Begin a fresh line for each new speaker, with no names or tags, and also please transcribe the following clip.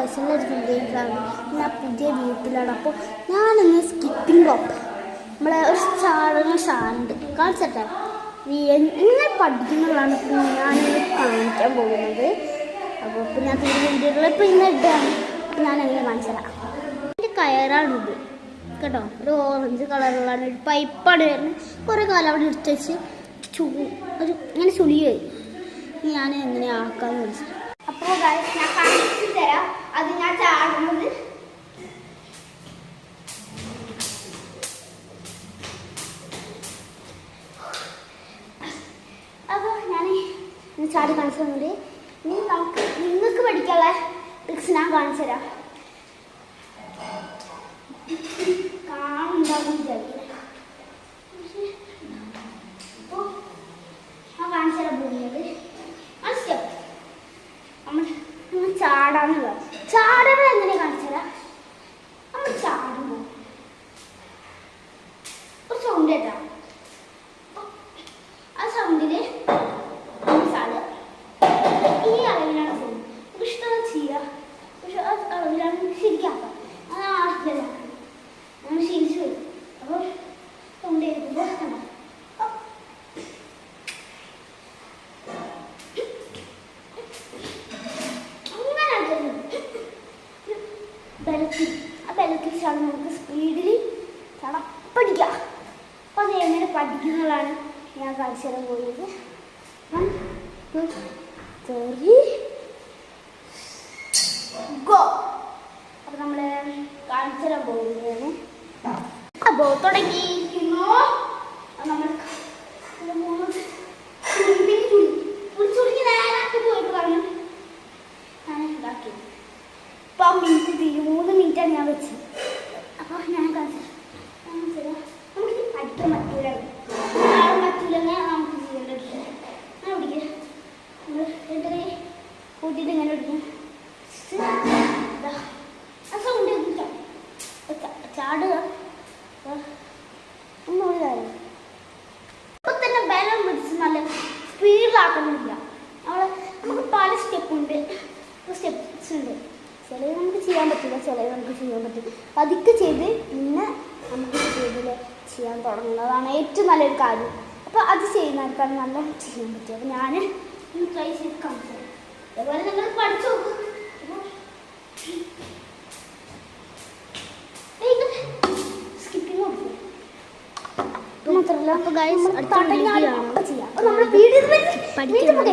എല്ലാവർക്കും കേൾക്കാണ്. ഞാൻ പുതിയ വീട്ടിലാണ്. അപ്പോൾ ഞാനിന്ന് സ്കിപ്പിംഗ് റോപ്പ് നമ്മളെ ഒരു സാറുണ്ട് കാണിച്ചിട്ടെ എങ്ങനെ പഠിക്കുന്നതാണ് ഞാനിന്ന് കാണിക്കാൻ പോകുന്നത്. അപ്പോൾ ഇപ്പം ഞാൻ വീഡിയോകൾ ഇപ്പോൾ ഇന്ന് ഇട്ടാണ്. അപ്പോൾ ഞാൻ എങ്ങനെ കാണിച്ചു തരാം. എൻ്റെ കയറാണിത് കേട്ടോ. ഒരു ഓറഞ്ച് കളറുള്ളതാണ്. ഒരു പൈപ്പാണ് വരുന്നത്. കുറേ കാലം അവിടെ എടുത്ത് വെച്ച് ഒരു ഇങ്ങനെ ചുളിയായി. ഞാൻ എങ്ങനെ ആക്കാമെന്ന് വിളിച്ചു. അപ്പോൾ ഞാൻ കാണിച്ചു തരാം. അത് ഞാൻ ചാടുന്നത് അപ്പോൾ ഞാൻ ചാടി കാണിച്ചു തന്നത് നിങ്ങൾക്ക് പഠിക്കാനുള്ള ട്രിക്സ് ഞാൻ കാണിച്ചു തരാം. കാണുന്നുണ്ടാവും വിചാരിക്കുന്നത്. അപ്പോൾ ഞാൻ കാണിച്ചു തരാൻ പോകുന്നത് ആ സ്റ്റെപ്പ് നമ്മൾ ചാടാന്ന് പറഞ്ഞു. ചാടുന്നത് എങ്ങനെ കാണിച്ചു തരാം. നമ്മൾ ചാടുമ്പോൾ ഒരു സൗണ്ട് കേട്ടാ. ആ സൗണ്ടില് ചാടുക. ഈ അളവിലാണ് പോകുന്നത്. നമുക്ക് ഇഷ്ടം ചെയ്യുക. പക്ഷെ ആ അളവിലാണ് ശരിക്കാക്കുക. അത് ആർക്കല്ല നമ്മൾ ശീലിച്ചു വരും. അപ്പോൾ സൗണ്ട് കേൾക്കുമ്പോൾ കണ്ടോ ബലത്തിൽ ആ ബലത്തിൽ ചാടാൻ നമുക്ക് സ്പീഡിൽ ചാടാൻ പഠിക്കാം. അപ്പോൾ അത് എങ്ങനെ പഠിക്കുന്നതാണ് ഞാൻ കാണിച്ചു തരാൻ പോകുന്നത്. 1 2 3 ഗോ. അപ്പോൾ നമ്മൾ കാണിച്ചു തരാൻ പോകുന്നതാണ്. അപ്പോൾ തുടങ്ങിയിരിക്കുന്നു. നമ്മൾ ചുരുങ്ങി നേരാക്കി പോയിട്ട് പറഞ്ഞു ഞാൻ ഇതാക്കി. ഇപ്പോൾ മിനിറ്റ് 3 മിനിറ്റാണ് ഞാൻ വെച്ചത്. അപ്പോൾ ഞാൻ കാണിച്ചു തരാം. നമുക്കിത് പഠിക്കാൻ പറ്റൂല. പറ്റൂലെങ്കിൽ നമുക്ക് ചെയ്യേണ്ടത് ഞാൻ പിടിക്കുക. നമ്മൾ 2 കൈ കൂട്ടിയിട്ട് ഇങ്ങനെ പിടിക്കും. ആ സൗണ്ട് ചാടുക. ഒന്നുകൂടി കാര്യം ഇപ്പം തന്നെ ബലം പിടിച്ച് നല്ല സ്പീഡിലാക്കുന്നില്ല. നമുക്ക് പല സ്റ്റെപ്പുണ്ട്. സ്റ്റെപ്സ് ഉണ്ട്. ചിലത് നമുക്ക് ചെയ്യാൻ പറ്റില്ല, ചിലത് നമുക്ക് ചെയ്യാൻ പറ്റും. അതൊക്കെ ചെയ്ത് പിന്നെ നമുക്ക് ഇതിൽ ചെയ്യാൻ തുടങ്ങുന്നതാണ് ഏറ്റവും നല്ലൊരു കാര്യം. അപ്പോൾ അത് ചെയ്യുന്നവർക്കാണ് നല്ല ചെയ്യാൻ പറ്റും. അപ്പോൾ ഞാൻ ട്രൈ ചെയ്ത് കാണിച്ചു തരാം. അതേപോലെ നിങ്ങൾ പഠിച്ചു നോക്കും. സ്കിപ്പിംഗ് കൊടുക്കും മാത്രമല്ല. അപ്പോൾ ഗൈസ് അടുത്ത വീഡിയോ ആണ്.